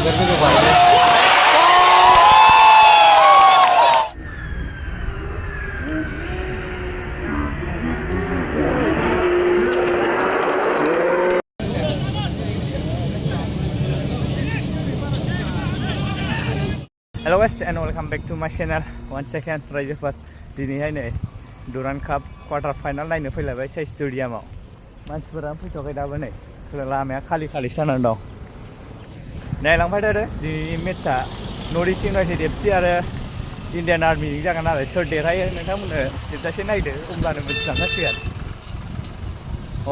बिराद गोजौ बायदों Hello guys and welcome back to my channel once again रायजोफोर दिनैहाय नै डुरान्ड काप क्वार्टार फाइनाल नायनो फैलायबाय साइ स्टेडियामाव मानसिफोरा फैथ'वाखै दाबो नै लामाया खालि जानानै दं नायलांबाय थादो दिनैनि मेट्सआ नर्थ इस्ट इउनाइटेड एफसि आरो इन्डियान आर्मिजों जागोन आरो सोर देरहायो नोंथांमोननो जोबजासे नायदो अब्लानो मिथिलांखासिगोन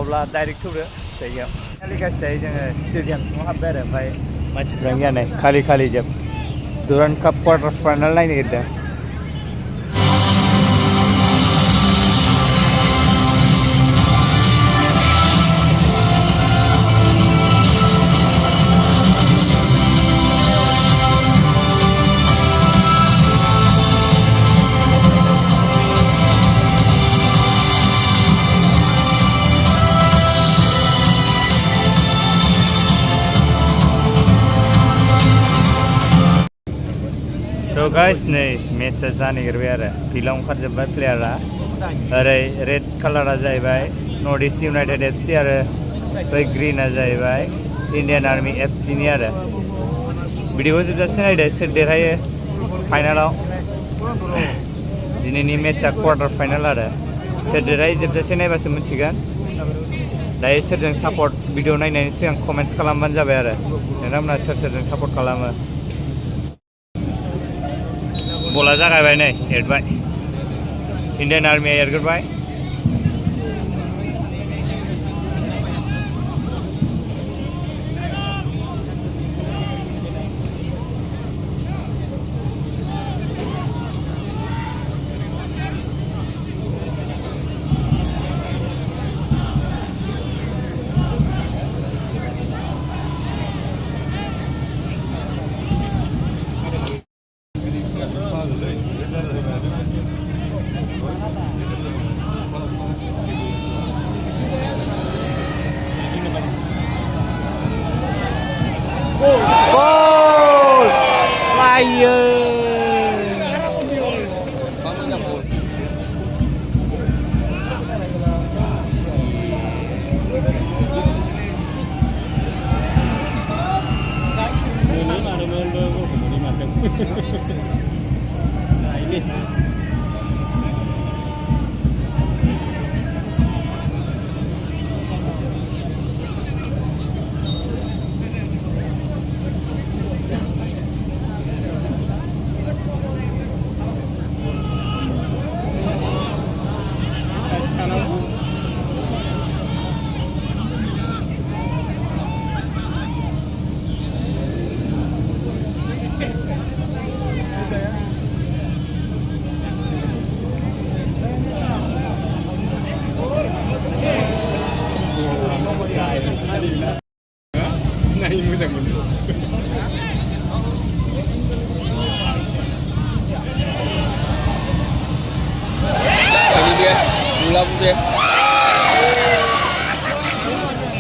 अब्ला डाइरेक्ट थौदो जायगायाव खालि गासि दायो जोङो स्टेडियाम सिङाव हाबबाय आरो ओमफ्राय मानसिफ्रा गैया नै खालि जोब डुरान्ड काप क्वार्टार फाइनाल नायनो नागिरदों So guys, नै मेट्सआ जानो नागिरबाय आरो फिल्डआव ओंखारजोब्बाय प्लेयारा ओरै रेड कालारा जाहैबाय नर्थ इस्ट इउनाइटेड एफसि आरो बै ग्रिनआ जाहैबाय इन्डियान आर्मि एफसिनि आरो भिडिअखौ जोबजासे नायदो सोर देरहायो फाइनालाव दिनैनि मेट्सआ क्वार्टार फाइनाल आरो सोर देरहायो जोबजासे नायबासो मिथिगोन दायो सोरजों सापर्ट भिडिअ नायनायनि सिगां कमेन्ट्स खालामबानो जाबाय आरो नोंथांमोना सोरजों सापर्ट खालामो बला जागायबाय नै एरबाय Indian Armiya एरग्रोबाय Gol!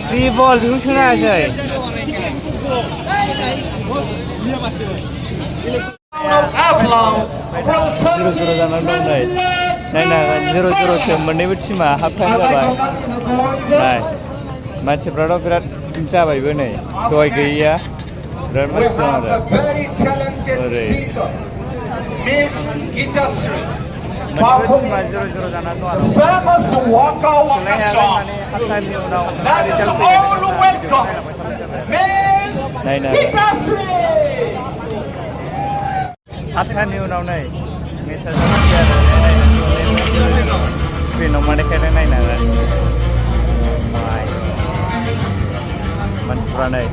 Free ball बेखौ सोनो हायासै zero जानानै दं नै नायनो हागोन 0-0सो मोननैबो टिमा हाफ टाइम जाबाय नाय मानसिफ्राथ' बिराद जाबायबो नै दहाय गैयैया बिराद मानसि दं आरो ओरै मोननैबो टिमा 0-0 जानानै दं आरो हाफ टाइमनि उनाव नायनो हाफ टाइमनि उनाव नै मेट्सआ जाबाय आरो स्क्रिनाव मा देखायदों नायनो हागोन मानसिफ्रा नै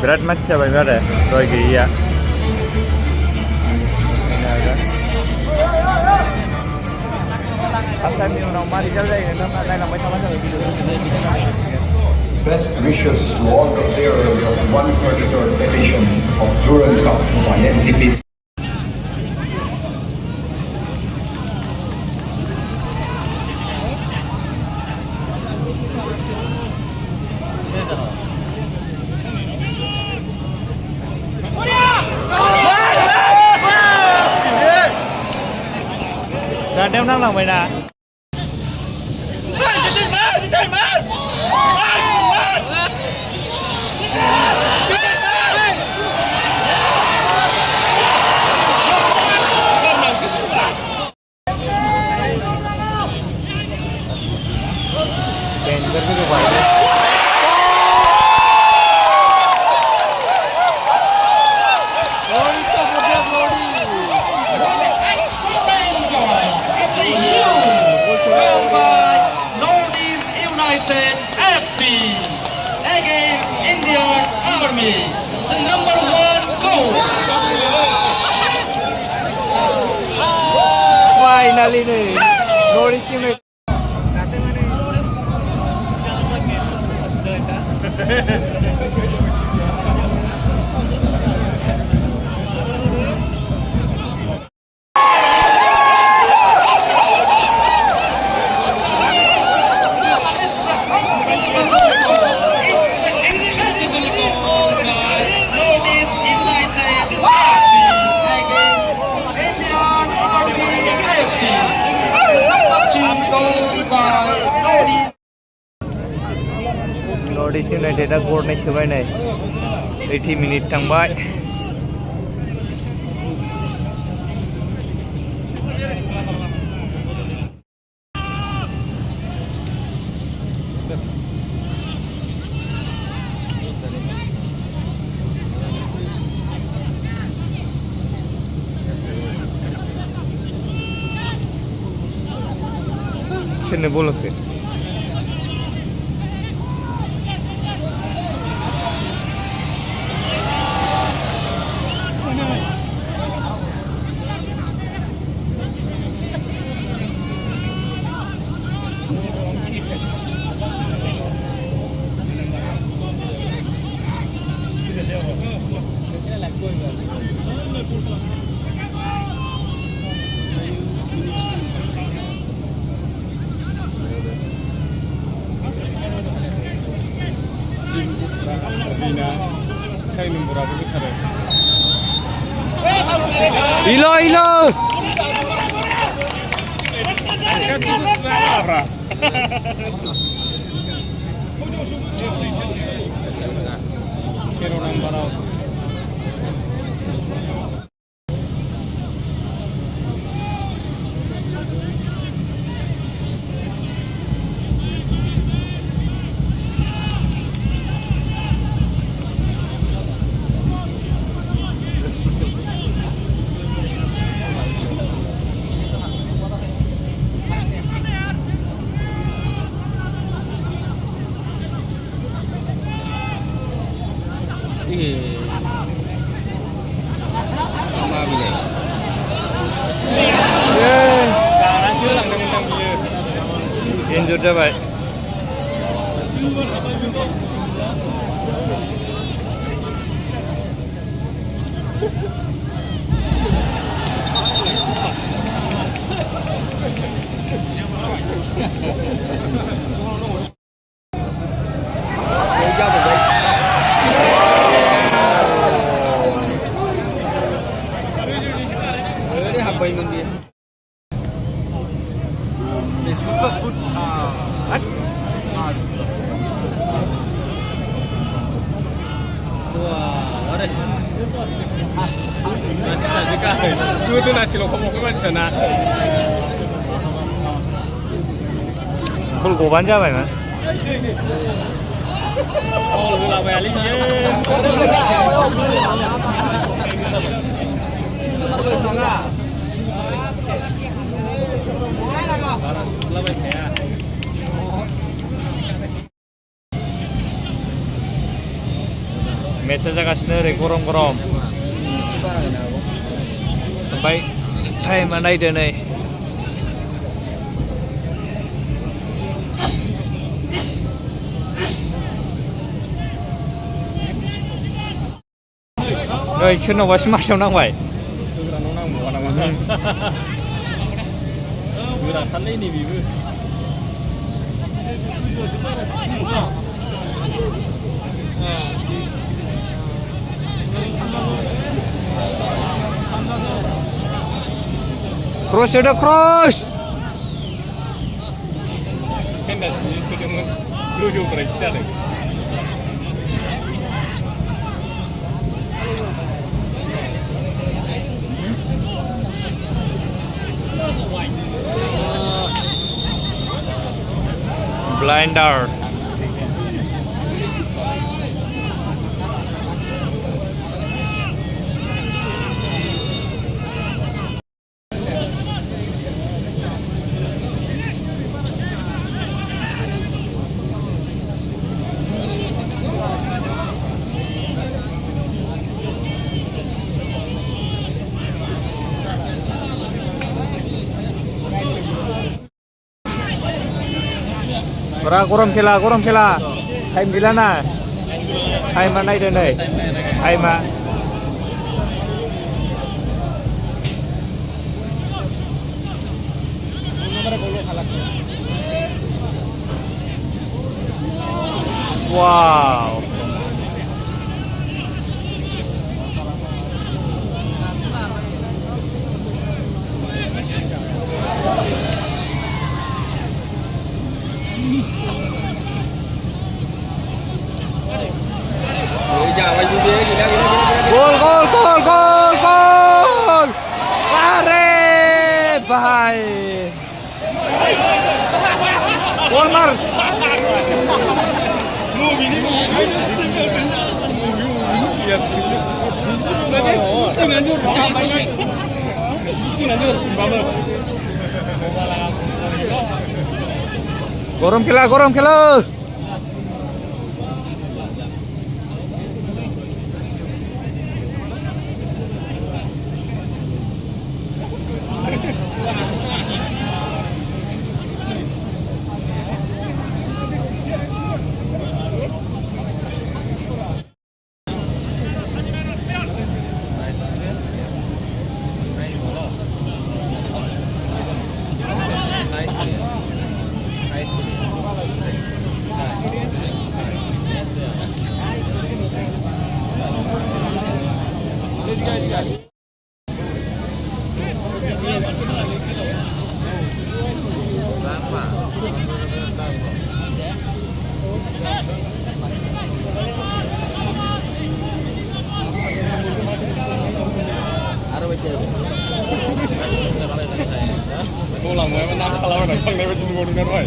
बिराद मानसि जाबायबो आरो दहाय गैयैया नायनो हागोन हाफ टाइमनि उनाव मा रिजाल्ट जायो नोंथांमोना नायलांबाय थाबानो जाबाय भिडिअखौ Best wishes to all the players of 133rd edition of Durand Cup by NTPC. नांलांबायना FC against Indian Army, the number 1 goal. Finally nih, Norwich United. Norwich United a गरनै सोबाय नै 80 मिनिट थांबाय सोरनो बल होखो Ilo ilo. Injured जाबाय Itu nasi lokal kan sana. Gol goban जाबायमोन Oh, होलाबाय आलियो मेट्चा जागासिनो ओरै गरम गरम ओमफ्राय टाइमा नायदो नै नै सोरनावबा स्मार्टआव नांबाय गोरानाव नांबावा नामा गोराथारलै नै बेबो Cross ada cross. गोजौद्रायसो जादों Blinder. Ora grom khela time gila na time ma nai nei time ma wow Gol! Are bhai! Gol mar! Gorom khela! Pulang mau nak kalau nak kalau lewat jumlah dengan Roy.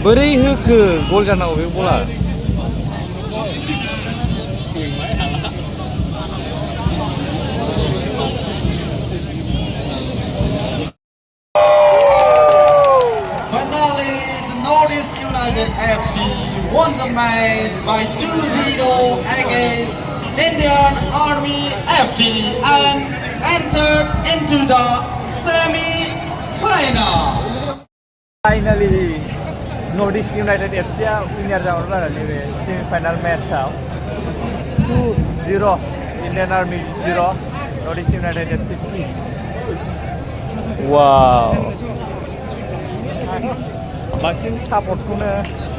Beri hoखो gol जानांगौ बे बला Finally, the Northeast United FC won the match by 2-0 against Indian Army FC and entered into the semi-final. Finally Northeast United FC winner जाहरबाय आरो नैबे semi-final मेट्चआव 2-0 Indian Army 0 Northeast United FC 2 wow बांसिन सापर्टखौनो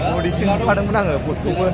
नर्थइस्टजों नुखादोंमोन आङो बयखौबो